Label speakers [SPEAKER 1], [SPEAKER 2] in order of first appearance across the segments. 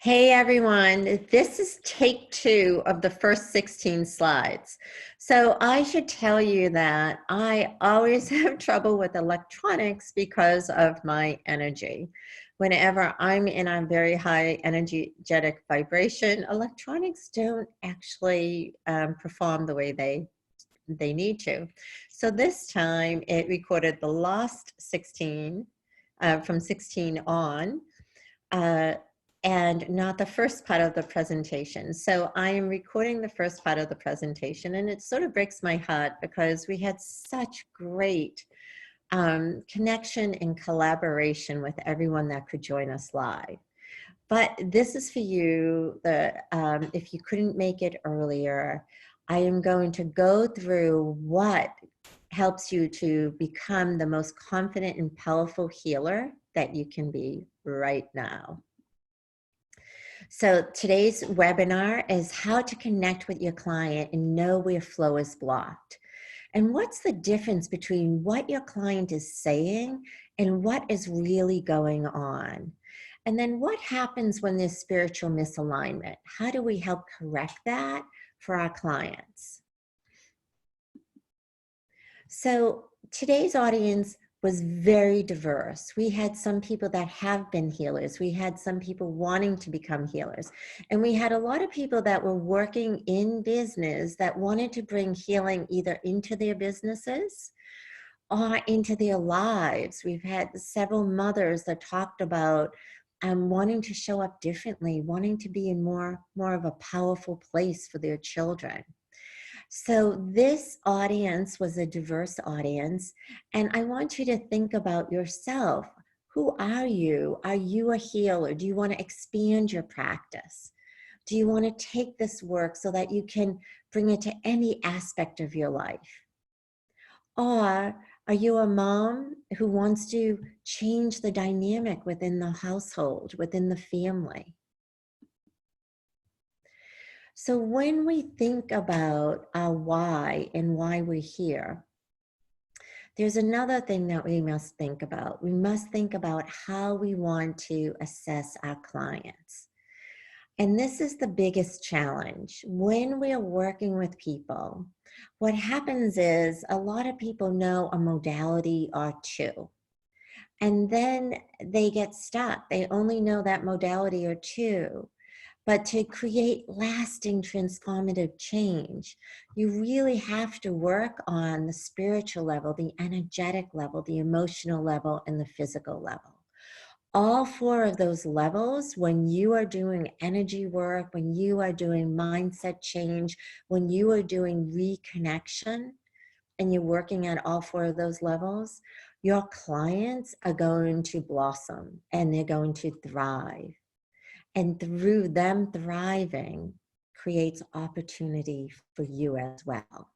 [SPEAKER 1] Hey everyone, this is take 2 of the first 16 slides. So I should tell you that I always have trouble with electronics because of my energy. Whenever I'm in a very high energetic vibration, electronics don't actually perform the way they need to. So this time it recorded the last 16, from 16 on. Uh, and not the first part of the presentation. So I am recording the first part of the presentation, and it sort of breaks my heart because we had such great connection and collaboration with everyone that could join us live. But this is for you, if you couldn't make it earlier, I am going to go through what helps you to become the most confident and powerful healer that you can be right now. So today's webinar is how to connect with your client and know where flow is blocked. And what's the difference between what your client is saying and what is really going on? And then what happens when there's spiritual misalignment? How do we help correct that for our clients? So today's audience was very diverse. We had some people that have been healers. We had some people wanting to become healers. And we had a lot of people that were working in business that wanted to bring healing either into their businesses or into their lives. We've had several mothers that talked about wanting to show up differently, wanting to be in more of a powerful place for their children. So this audience was a diverse audience, and I want you to think about yourself. Who are you? Are you a healer? Do you want to expand your practice? Do you want to take this work so that you can bring it to any aspect of your life? Or are you a mom who wants to change the dynamic within the household, within the family? So when we think about our why and why we're here, there's another thing that we must think about. We must think about how we want to assess our clients. And this is the biggest challenge. When we're working with people, what happens is a lot of people know a modality or two. And then they get stuck. They only know that modality or two. But to create lasting transformative change, you really have to work on the spiritual level, the energetic level, the emotional level, and the physical level. All 4 of those levels, when you are doing energy work, when you are doing mindset change, when you are doing reconnection, and you're working at all 4 of those levels, your clients are going to blossom and they're going to thrive. And through them thriving creates opportunity for you as well.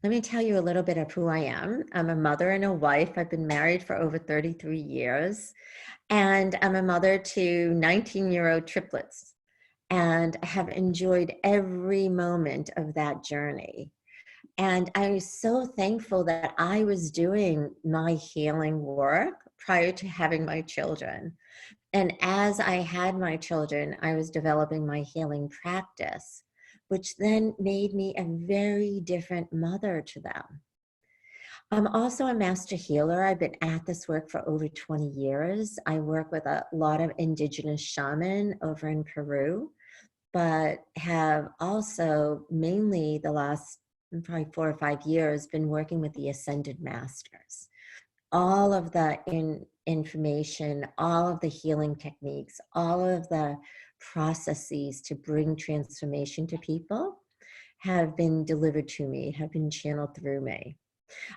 [SPEAKER 1] Let me tell you a little bit of who I am. I'm a mother and a wife. I've been married for over 33 years. And I'm a mother to 19-year-old triplets. And I have enjoyed every moment of that journey. And I was so thankful that I was doing my healing work prior to having my children. And as I had my children, I was developing my healing practice, which then made me a very different mother to them. I'm also a master healer. I've been at this work for over 20 years. I work with a lot of indigenous shaman over in Peru, but have also mainly the last probably 4 or 5 years been working with the ascended masters. All of the information, all of the healing techniques, all of the processes to bring transformation to people have been delivered to me, have been channeled through me.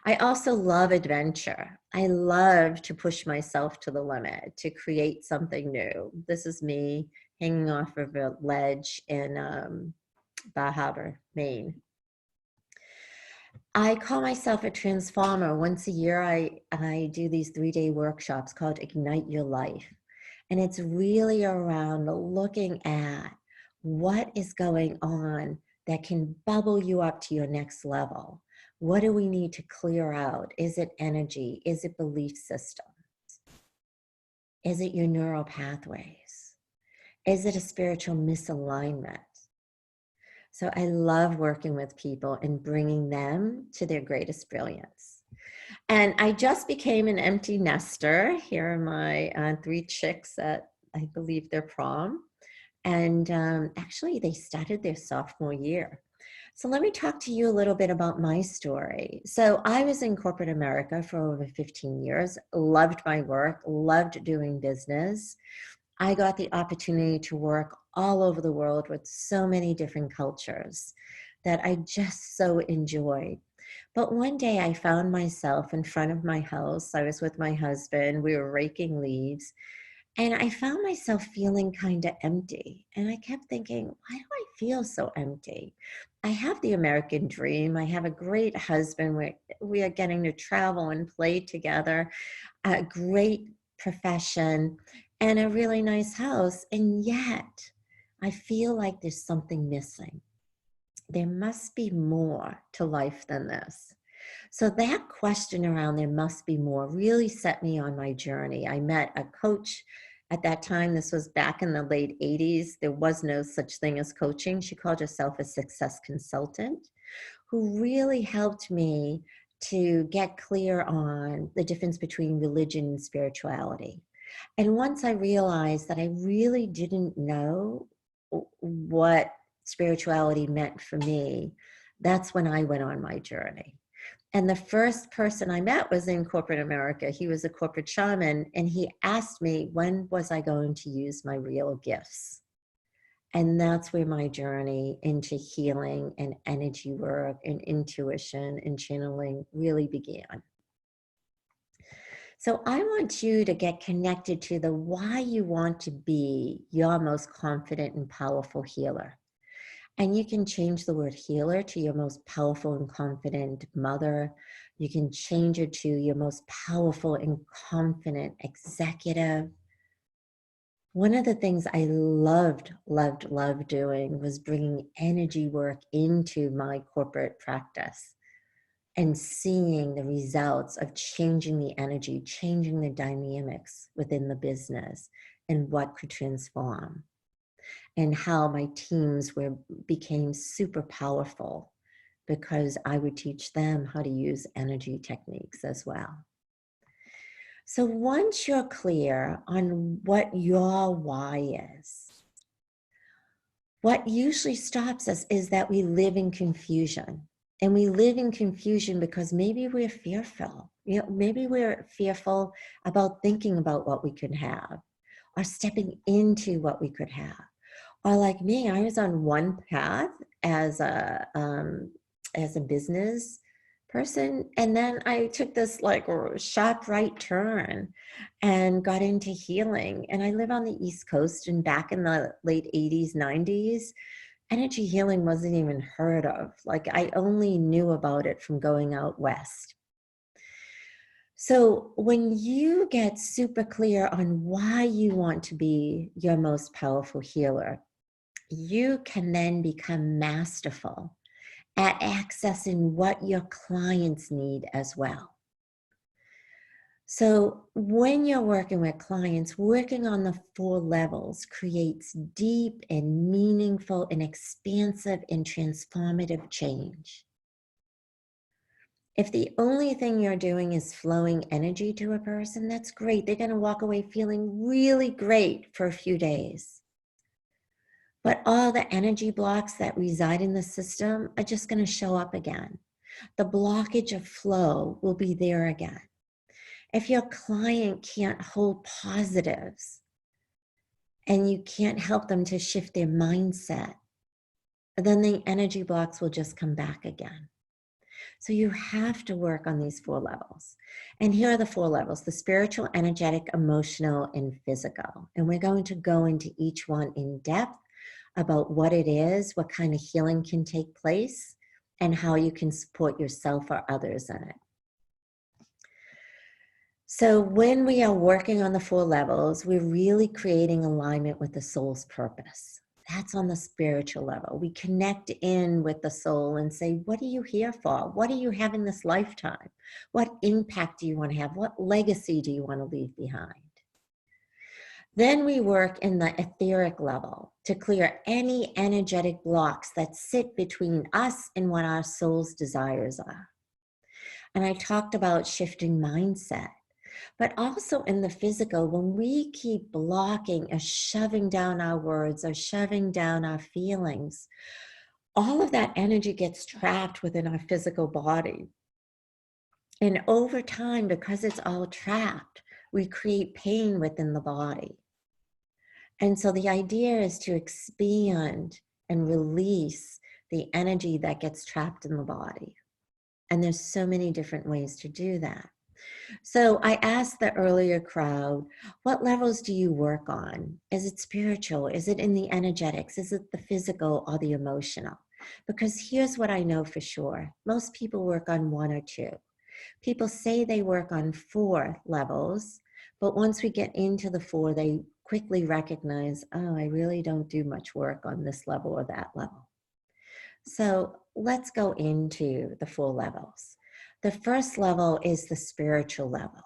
[SPEAKER 1] I also love adventure. I love to push myself to the limit, to create something new. This is me hanging off of a ledge in Bar Harbor, Maine. I call myself a transformer. Once a year, I do these 3-day workshops called Ignite Your Life. And it's really around looking at what is going on that can bubble you up to your next level. What do we need to clear out? Is it energy? Is it belief systems? Is it your neural pathways? Is it a spiritual misalignment? So I love working with people and bringing them to their greatest brilliance. And I just became an empty nester. Here are my 3 chicks at, I believe, their prom. And actually, they started their sophomore year. So let me talk to you a little bit about my story. So I was in corporate America for over 15 years, loved my work, loved doing business. I got the opportunity to work all over the world with so many different cultures that I just so enjoyed. But one day I found myself in front of my house. I was with my husband, we were raking leaves, and I found myself feeling kind of empty. And I kept thinking, why do I feel so empty? I have the American dream. I have a great husband. We are getting to travel and play together, a great profession, and a really nice house. And yet I feel like there's something missing. There must be more to life than this. So that question around there must be more really set me on my journey. I met a coach at that time. This was back in the late 80s. There was no such thing as coaching. She called herself a success consultant, who really helped me to get clear on the difference between religion and spirituality. And once I realized that I really didn't know what spirituality meant for me, that's when I went on my journey. And the first person I met was in corporate America. He was a corporate shaman, and he asked me, when was I going to use my real gifts? And that's where my journey into healing and energy work and intuition and channeling really began. So I want you to get connected to the why you want to be your most confident and powerful healer. And you can change the word healer to your most powerful and confident mother. You can change it to your most powerful and confident executive. One of the things I loved doing was bringing energy work into my corporate practice and seeing the results of changing the energy, changing the dynamics within the business and what could transform, and how my teams became super powerful because I would teach them how to use energy techniques as well. So once you're clear on what your why is, what usually stops us is that we live in confusion. And we live in confusion because maybe we're fearful. Maybe we're fearful about thinking about what we could have or stepping into what we could have. Or like me, I was on one path as a business person, and then I took this like sharp right turn and got into healing. And I live on the East Coast, and back in the late 80s, 90s, energy healing wasn't even heard of. Like I only knew about it from going out west. So when you get super clear on why you want to be your most powerful healer, you can then become masterful at accessing what your clients need as well. So when you're working with clients, working on the 4 levels creates deep and meaningful and expansive and transformative change. If the only thing you're doing is flowing energy to a person, that's great. They're going to walk away feeling really great for a few days. But all the energy blocks that reside in the system are just going to show up again. The blockage of flow will be there again. If your client can't hold positives and you can't help them to shift their mindset, then the energy blocks will just come back again. So you have to work on these 4 levels. And here are the 4 levels: the spiritual, energetic, emotional, and physical. And we're going to go into each one in depth about what it is, what kind of healing can take place, and how you can support yourself or others in it. So when we are working on the 4 levels, we're really creating alignment with the soul's purpose. That's on the spiritual level. We connect in with the soul and say, what are you here for? What are you having this lifetime? What impact do you want to have? What legacy do you want to leave behind? Then we work in the etheric level to clear any energetic blocks that sit between us and what our soul's desires are. And I talked about shifting mindset, but also in the physical, when we keep blocking or shoving down our words or shoving down our feelings, all of that energy gets trapped within our physical body. And over time, because it's all trapped, we create pain within the body. And so the idea is to expand and release the energy that gets trapped in the body. And there's so many different ways to do that. So I asked the earlier crowd, what levels do you work on? Is it spiritual? Is it in the energetics? Is it the physical or the emotional? Because here's what I know for sure. Most people work on one or two. People say they work on 4 levels, but once we get into the 4, they quickly recognize, oh, I really don't do much work on this level or that level. So let's go into the 4 levels. The first level is the spiritual level.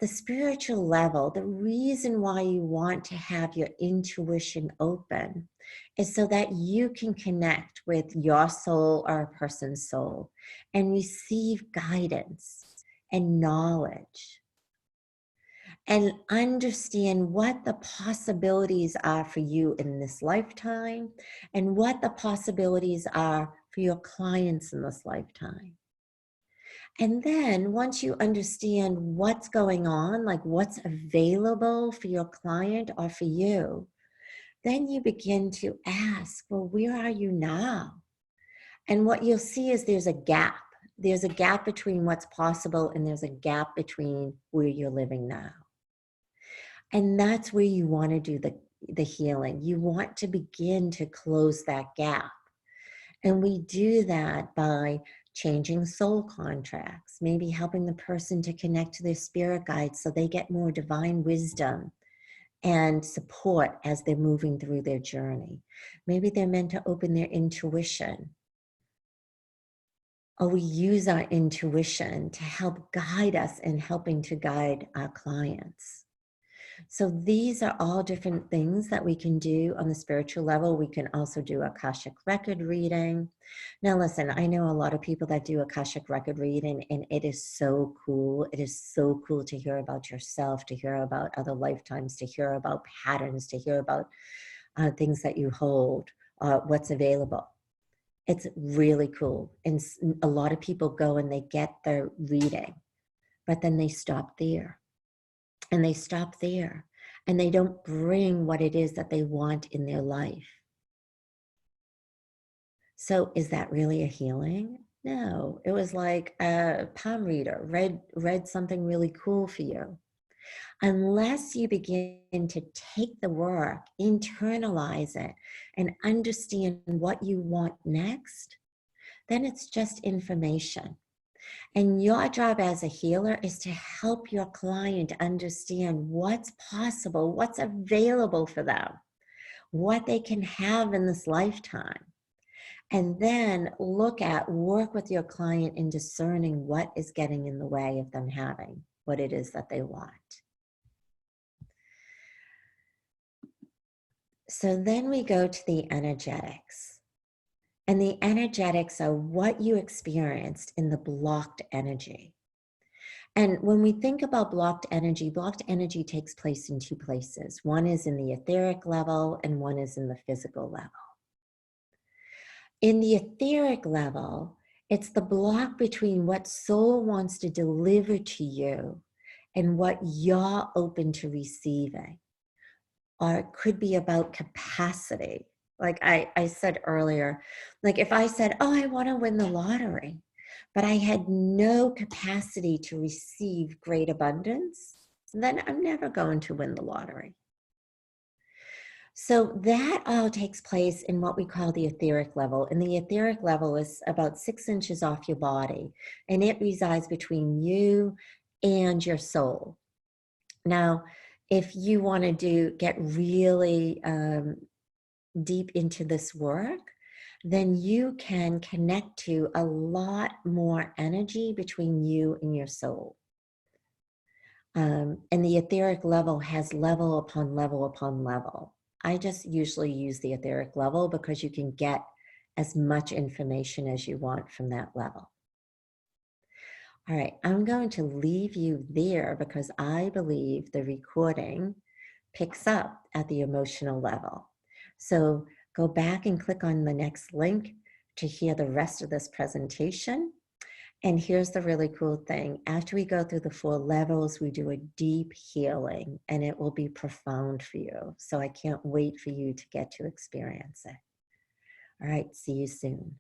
[SPEAKER 1] The spiritual level, the reason why you want to have your intuition open is so that you can connect with your soul or a person's soul and receive guidance and knowledge and understand what the possibilities are for you in this lifetime and what the possibilities are for your clients in this lifetime. And then once you understand what's going on, like what's available for your client or for you, then you begin to ask, well, where are you now? And what you'll see is there's a gap. There's a gap between what's possible and there's a gap between where you're living now. And that's where you want to do the healing. You want to begin to close that gap. And we do that by changing soul contracts, maybe helping the person to connect to their spirit guides so they get more divine wisdom and support as they're moving through their journey. Maybe they're meant to open their intuition. Or we use our intuition to help guide us in helping to guide our clients. So these are all different things that we can do on the spiritual level. We can also do Akashic record reading. Now, listen, I know a lot of people that do Akashic record reading, and it is so cool. It is so cool to hear about yourself, to hear about other lifetimes, to hear about patterns, to hear about things that you hold, what's available. It's really cool. And a lot of people go and they get their reading, but then they stop there. And they stop there and they don't bring what it is that they want in their life. So is that really a healing? No, it was like a palm reader read something really cool for you. Unless you begin to take the work, internalize it, and understand what you want next, then it's just information. And your job as a healer is to help your client understand what's possible, what's available for them, what they can have in this lifetime. And then work with your client in discerning what is getting in the way of them having what it is that they want. So then we go to the energetics. And the energetics are what you experienced in the blocked energy. And when we think about blocked energy takes place in 2 places. One is in the etheric level and one is in the physical level. In the etheric level, it's the block between what soul wants to deliver to you and what you're open to receiving. Or it could be about capacity. Like I said earlier, like if I said, oh, I want to win the lottery, but I had no capacity to receive great abundance, then I'm never going to win the lottery. So that all takes place in what we call the etheric level. And the etheric level is about 6 inches off your body, and it resides between you and your soul. Now, if you want to get really deep into this work, then you can connect to a lot more energy between you and your soul. And the etheric level has level upon level upon level. I just usually use the etheric level because you can get as much information as you want from that level. All right, I'm going to leave you there because I believe the recording picks up at the emotional level. So go back and click on the next link to hear the rest of this presentation. And here's the really cool thing. After we go through the 4 levels, we do a deep healing and it will be profound for you. So I can't wait for you to get to experience it. All right, see you soon.